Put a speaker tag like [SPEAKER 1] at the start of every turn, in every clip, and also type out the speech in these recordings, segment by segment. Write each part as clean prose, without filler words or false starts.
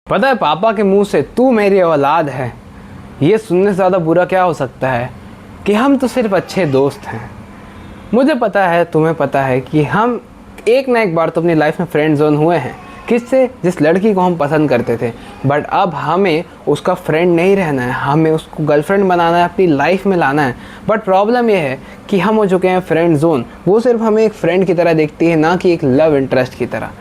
[SPEAKER 1] पता है पापा के मुंह से तू मेरी औलाद है, ये सुनने से ज़्यादा बुरा क्या हो सकता है कि हम तो सिर्फ अच्छे दोस्त हैं। मुझे पता है, तुम्हें पता है कि हम एक ना एक बार तो अपनी लाइफ में फ्रेंड जोन हुए हैं। किससे? जिस लड़की को हम पसंद करते थे, बट अब हमें उसका फ्रेंड नहीं रहना है, हमें उसको गर्लफ्रेंड बनाना है, अपनी लाइफ में लाना है। बट प्रॉब्लम यह है कि हम हो चुके हैं फ्रेंड जोन। वो सिर्फ हमें एक फ्रेंड की तरह देखती है, ना कि एक लव इंटरेस्ट की तरह।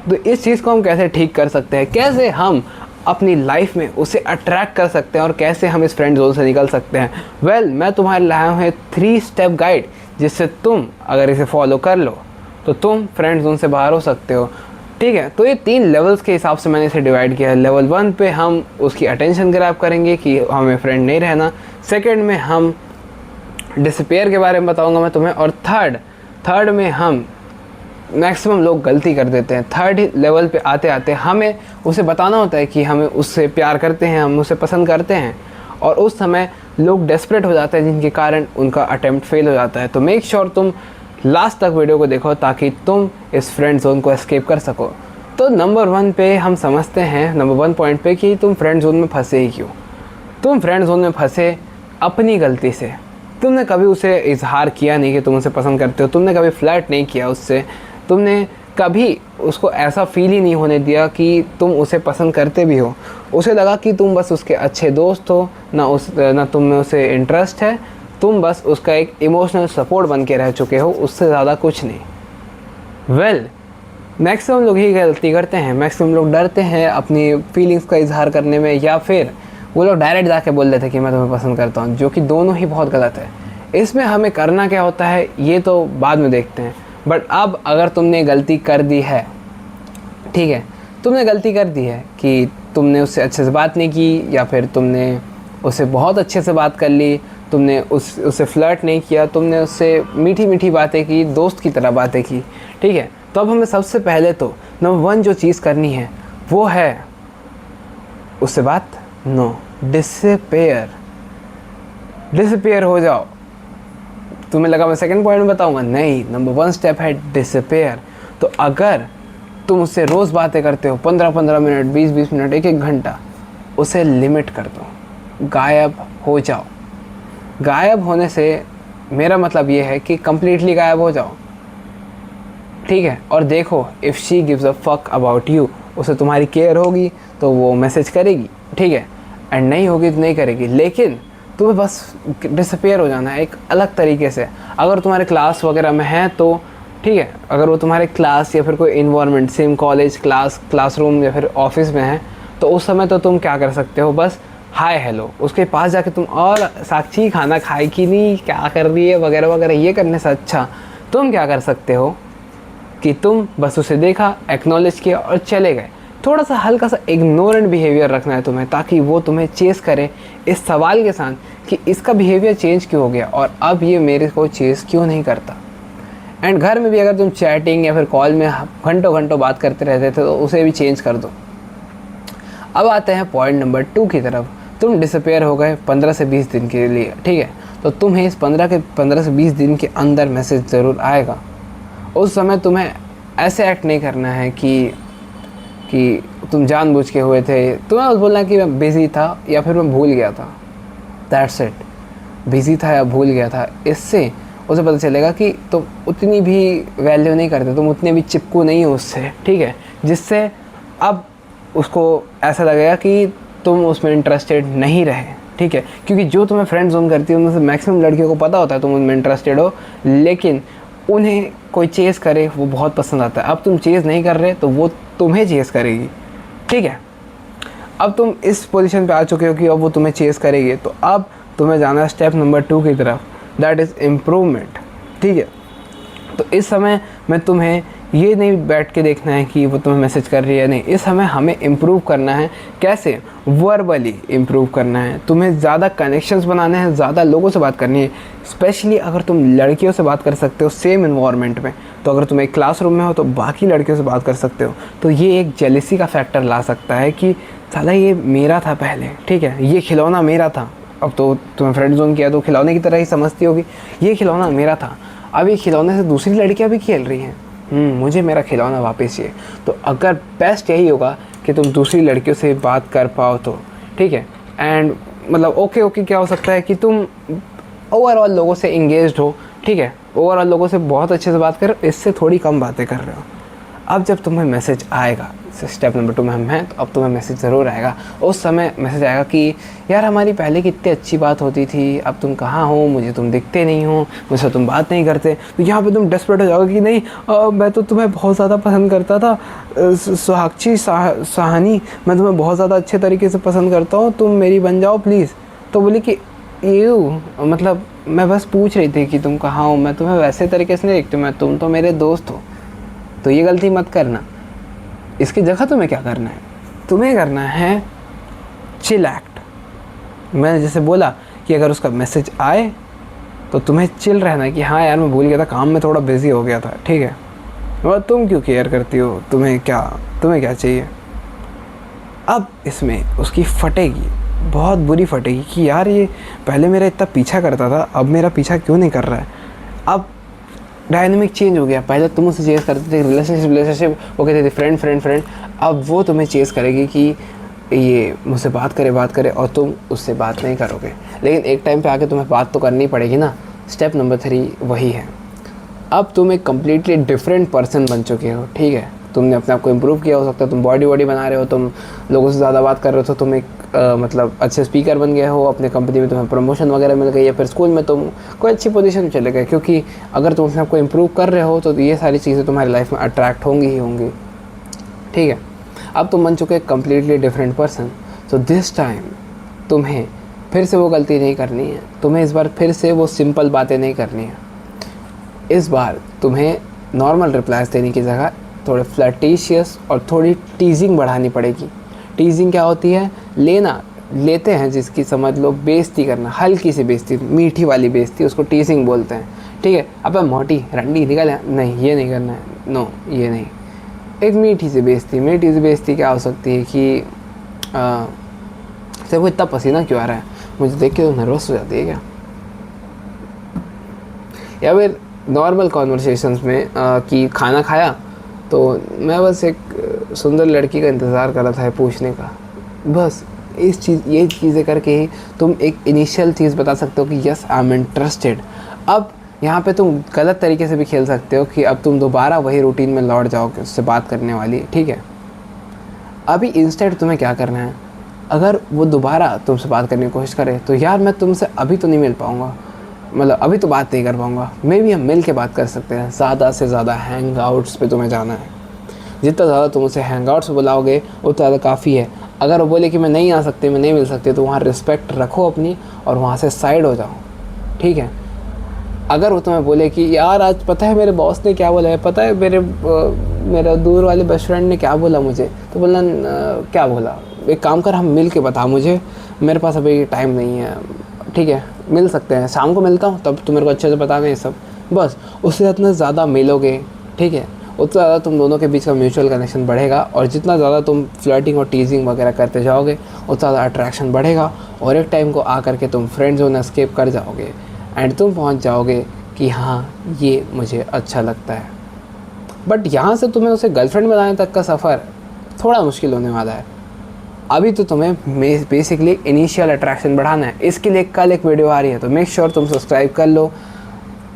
[SPEAKER 1] तो इस चीज़ को हम कैसे ठीक कर सकते हैं? कैसे हम अपनी लाइफ में उसे अट्रैक्ट कर सकते हैं और कैसे हम इस फ्रेंड जोन से निकल सकते हैं? वेल, मैं तुम्हारे लाया हूँ 3 स्टेप गाइड, जिससे तुम अगर इसे फॉलो कर लो तो तुम फ्रेंड जोन से बाहर हो सकते हो। ठीक है, तो ये 3 लेवल्स के हिसाब से मैंने इसे डिवाइड किया है। लेवल 1 पे हम उसकी अटेंशन ग्रैब करेंगे कि हमें फ्रेंड नहीं रहना। सेकेंड में हम डिसअपीयर के बारे में बताऊँगा मैं तुम्हें। और थर्ड में हम मैक्सिमम लोग गलती कर देते हैं। थर्ड लेवल पे आते आते हमें उसे बताना होता है कि हमें उससे प्यार करते हैं, हम उसे पसंद करते हैं, और उस समय लोग डेस्परेट हो जाते हैं, जिनके कारण उनका अटेम्प्ट फेल हो जाता है। तो मेक श्योर तुम लास्ट तक वीडियो को देखो ताकि तुम इस फ्रेंड जोन को एस्केप कर सको। तो नंबर 1 पे हम समझते हैं, नंबर 1 पॉइंट पे, कि तुम फ्रेंड जोन में फंसे ही क्यों। तुम फ्रेंड जोन में फंसे अपनी गलती से। तुमने कभी उसे इजहार किया नहीं कि तुम उसे पसंद करते हो, तुमने कभी फ्लर्ट नहीं किया उससे, तुमने कभी उसको ऐसा फील ही नहीं होने दिया कि तुम उसे पसंद करते भी हो। उसे लगा कि तुम बस उसके अच्छे दोस्त हो, ना तुम में उसे इंटरेस्ट है, तुम बस उसका एक इमोशनल सपोर्ट बन के रह चुके हो, उससे ज़्यादा कुछ नहीं। वेल, मैक्सिमम लोग ही गलती करते हैं। मैक्सिमम लोग डरते हैं अपनी फीलिंग्स का इजहार करने में, या फिर वो लोग डायरेक्ट जाके बोल देते हैं कि मैं तुम्हें पसंद करता हूँ, जो कि दोनों ही बहुत गलत है। इसमें हमें करना क्या होता है ये तो बाद में देखते हैं। बट अब अगर तुमने गलती कर दी है, ठीक है, तुमने गलती कर दी है कि तुमने उससे अच्छे से बात नहीं की, या फिर तुमने उससे बहुत अच्छे से बात कर ली, तुमने उससे फ्लर्ट नहीं किया, तुमने उससे मीठी मीठी बातें की, दोस्त की तरह बातें की, ठीक है, तो अब हमें सबसे पहले तो नंबर 1 जो चीज़ करनी है वो है उससे बात नो डिसअपीयर हो जाओ। तुम्हें लगा मैं सेकंड पॉइंट में बताऊंगा? नहीं, नंबर 1 स्टेप है डिसअपीयर। तो अगर तुम उससे रोज़ बातें करते हो, 15-15 मिनट, 20-20 मिनट, 1-1 घंटा, उसे लिमिट कर दो, गायब हो जाओ। गायब होने से मेरा मतलब ये है कि कंप्लीटली गायब हो जाओ, ठीक है। और देखो, if she gives a fuck about you, उसे तुम्हारी केयर होगी तो वो मैसेज करेगी, ठीक है, एंड नहीं होगी तो नहीं करेगी। लेकिन तुम्हें बस डिसअपीयर हो जाना है एक अलग तरीके से। अगर तुम्हारे क्लास वगैरह में है तो ठीक है, अगर वो तुम्हारे क्लास या फिर कोई इन्वायरमेंट, सेम कॉलेज, क्लासरूम या फिर ऑफिस में है, तो उस समय तो तुम क्या कर सकते हो, बस हाय हेलो उसके पास जाके तुम, और साक्षी खाना खाई कि नहीं, क्या कर रही है, वगैरह वगैरह, ये करने से अच्छा तुम क्या कर सकते हो कि तुम बस उसे देखा, एक्नॉलेज किया और चले गए। थोड़ा सा हल्का सा इग्नोरेंट बिहेवियर रखना है तुम्हें, ताकि वो तुम्हें चेस करे इस सवाल के साथ कि इसका बिहेवियर चेंज क्यों हो गया और अब ये मेरे को चेस क्यों नहीं करता। एंड घर में भी अगर तुम चैटिंग या फिर कॉल में घंटों घंटों बात करते रहते थे तो उसे भी चेंज कर दो। अब आते हैं पॉइंट नंबर 2 की तरफ। तुम डिसअपीयर हो गए 15 से 20 दिन के लिए, ठीक है, तो तुम्हें इस 15 से 20 दिन के अंदर मैसेज ज़रूर आएगा। उस समय तुम्हें ऐसे एक्ट नहीं करना है कि तुम जानबूझ के हुए थे। तुम्हें बस बोलना है कि मैं बिज़ी था या फिर मैं भूल गया था, दैट्स इट। बिज़ी था या भूल गया था, इससे उसे पता चलेगा कि तुम उतनी भी वैल्यू नहीं करते, तुम उतने भी चिपकू नहीं हो उससे, ठीक है, जिससे अब उसको ऐसा लगेगा कि तुम उसमें इंटरेस्टेड नहीं रहे, ठीक है। क्योंकि जो तुम्हें फ्रेंड जोन करती है उनमें से मैक्सिमम लड़कियों को पता होता है तुम उनमें इंटरेस्टेड हो, लेकिन उन्हें कोई चेज़ करे वो बहुत पसंद आता है। अब तुम चेज़ नहीं कर रहे तो वो तुम्हें चेज़ करेगी, ठीक है। अब तुम इस पोजीशन पे आ चुके हो कि अब वो तुम्हें चेज़ करेगी, तो अब तुम्हें जाना है स्टेप नंबर 2 की तरफ, दैट इज़ इम्प्रूवमेंट, ठीक है। तो इस समय में तुम्हें ये नहीं बैठ के देखना है कि वो तुम्हें मैसेज कर रही है, नहीं, इस समय हमें इम्प्रूव करना है। कैसे? वर्बली इम्प्रूव करना है। तुम्हें ज़्यादा कनेक्शंस बनाने हैं, ज़्यादा लोगों से बात करनी है। स्पेशली अगर तुम लड़कियों से बात कर सकते हो सेम इन्वायरमेंट में, तो अगर तुम एक क्लासरूम में हो तो बाकी लड़कियों से बात कर सकते हो। तो ये एक जेलिसी का फैक्टर ला सकता है कि साला ये मेरा था पहले, ठीक है, ये खिलौना मेरा था, अब तो तुम्हें फ्रेंड जोन किया तो खिलौने की तरह ही समझती होगी, ये खिलौना मेरा था, अब ये खिलौने से दूसरी लड़कियां भी खेल रही हैं, मुझे मेरा खिलौना वापस चाहिए। तो अगर बेस्ट यही होगा कि तुम दूसरी लड़कियों से बात कर पाओ तो, ठीक है। एंड मतलब ओके क्या हो सकता है कि तुम ओवरऑल लोगों से इंगेज्ड हो, ठीक है, ओवरऑल लोगों से बहुत अच्छे से बात कर रहे हो, इससे थोड़ी कम बातें कर रहे हो। अब जब तुम्हें मैसेज आएगा, स्टेप नंबर 2 में हम हैं, तो अब तुम्हें मैसेज ज़रूर आएगा। उस समय मैसेज आएगा कि यार हमारी पहले कितनी अच्छी बात होती थी, अब तुम कहाँ हो, मुझे तुम दिखते नहीं हो, मुझसे तुम बात नहीं करते। तो यहाँ पे तुम डेस्परेट हो जाओगे कि नहीं मैं तो तुम्हें बहुत ज़्यादा पसंद करता था, सोहाक्षी साहनी, मैं तुम्हें बहुत ज़्यादा अच्छे तरीके से पसंद करता हूँ, तुम मेरी बन जाओ प्लीज़। तो बोली कि मतलब मैं बस पूछ रही थी कि तुम कहाँ हो, मैं तुम्हें वैसे तरीके से नहीं देखती, तुम तो मेरे दोस्त हो, तो ये गलती मत करना। इसकी जगह तुम्हें क्या करना है, तुम्हें करना है चिल एक्ट। मैंने जैसे बोला कि अगर उसका मैसेज आए तो तुम्हें चिल रहना है कि हाँ यार मैं भूल गया था, काम में थोड़ा बिजी हो गया था, ठीक है, और तुम क्यों केयर करती हो, तुम्हें क्या चाहिए। अब इसमें उसकी फटेगी, बहुत बुरी फटेगी कि यार ये पहले मेरा इतना पीछा करता था, अब मेरा पीछा क्यों नहीं कर रहा है। अब डायनेमिक चेंज हो गया। पहले तुम उससे चेस करते थे, रिलेशनशिप वो कहते थे फ्रेंड, अब वो तुम्हें चेस करेगी कि ये मुझसे बात करे और तुम उससे बात नहीं करोगे। लेकिन एक टाइम पे आके तुम्हें बात तो करनी पड़ेगी ना। स्टेप नंबर 3 वही है। अब तुम एक कम्प्लीटली डिफरेंट पर्सन बन चुके हो, ठीक है, तुमने अपने आप को इम्प्रूव किया, हो सकता है तुम बॉडी बना रहे हो, तुम लोगों से ज़्यादा बात कर रहे हो, तो तुम एक मतलब अच्छे स्पीकर बन गए हो, अपने कंपनी में तुम्हें प्रमोशन वगैरह मिल गई, या फिर स्कूल में तुम कोई अच्छी पोजीशन में चले गए। क्योंकि अगर तुम अपने आप को इम्प्रूव कर रहे हो तो ये सारी चीज़ें तुम्हारी लाइफ में अट्रैक्ट होंगी ही होंगी, ठीक है। अब तुम बन चुके completely different person. So this time तुम्हें फिर से वो गलती नहीं करनी है, तुम्हें इस बार फिर से वो सिंपल बातें नहीं करनी है। इस बार तुम्हें नॉर्मल रिप्लाईज देने की जगह थोड़े फ्लर्टिशियस और थोड़ी टीजिंग बढ़ानी पड़ेगी। टीजिंग क्या होती है, लेते हैं जिसकी समझ लो बेइज्जती करना, हल्की सी बेइज्जती, मीठी वाली बेइज्जती, उसको टीजिंग बोलते हैं, ठीक है। अब मोटी रंडी निकल है, नहीं ये नहीं करना है, नो ये नहीं। एक मीठी सी बेइज्जती क्या हो सकती है कि सिर्फ वो इतना पसीना क्यों आ रहा है, मुझे देख के तो नर्वस हो जाती है क्या। या फिर नॉर्मल कॉन्वर्सेशंस में कि खाना खाया, तो मैं बस एक सुंदर लड़की का इंतज़ार कर रहा था पूछने का, बस ये चीज़ें करके ही तुम एक इनिशियल चीज़ बता सकते हो कि यस आई एम इंटरेस्टेड। अब यहाँ पे तुम गलत तरीके से भी खेल सकते हो कि अब तुम दोबारा वही रूटीन में लौट जाओगे उससे बात करने वाली, ठीक है। अभी इंस्टेड तुम्हें क्या करना है, अगर वो दोबारा तुमसे बात करने की कोशिश करे तो यार मैं तुमसे अभी तो नहीं मिल पाऊँगा, मतलब अभी तो बात नहीं कर पाऊँगा, मे भी हम मिल के बात कर सकते हैं। ज़्यादा से ज़्यादा हैंग आउट्स पर तुम्हें जाना है, जितना ज़्यादा तुम उसे हैंग आउट्स पर बुलाओगे उतना ज़्यादा काफ़ी है। अगर वो बोले कि मैं नहीं आ सकती, मैं नहीं मिल सकती, तो वहाँ रिस्पेक्ट रखो अपनी और वहाँ से साइड हो जाओ, ठीक है। अगर वो तुम्हें बोले कि यार आज पता है मेरे बॉस ने क्या बोला है, पता है मेरा दूर वाले बेस्ट फ्रेंड ने क्या बोला मुझे, तो बोलना क्या बोला, एक काम कर हम मिल के बता मुझे, मेरे पास अभी टाइम नहीं है, ठीक है, मिल सकते हैं, शाम को मिलता हूँ, तब तुम मेरे को अच्छे से बताना ये सब। बस उससे जितना ज़्यादा मिलोगे, ठीक है, उतना ज़्यादा तुम दोनों के बीच का म्यूचुअल कनेक्शन बढ़ेगा, और जितना ज़्यादा तुम फ्लर्टिंग और टीजिंग वगैरह करते जाओगे उतना ज़्यादा अट्रैक्शन बढ़ेगा, और एक टाइम को आकर के तुम फ्रेंड जोन एस्केप कर जाओगे एंड तुम पहुंच जाओगे कि हाँ ये मुझे अच्छा लगता है। बट यहाँ से तुम्हें उसे गर्लफ्रेंड बनाने तक का सफ़र थोड़ा मुश्किल होने वाला है। अभी तो तुम्हें बेसिकली इनिशियल अट्रैक्शन बढ़ाना है। इसके लिए कल एक वीडियो आ रही है, तो मेक श्योर तुम सब्सक्राइब कर लो।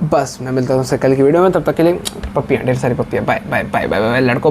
[SPEAKER 1] बस मैं मिलता हूँ कल की वीडियो में, तब तक के लिए पप्पियाँ, ढेर सारी पप्पियाँ, bye bye bye bye bye लड़कों।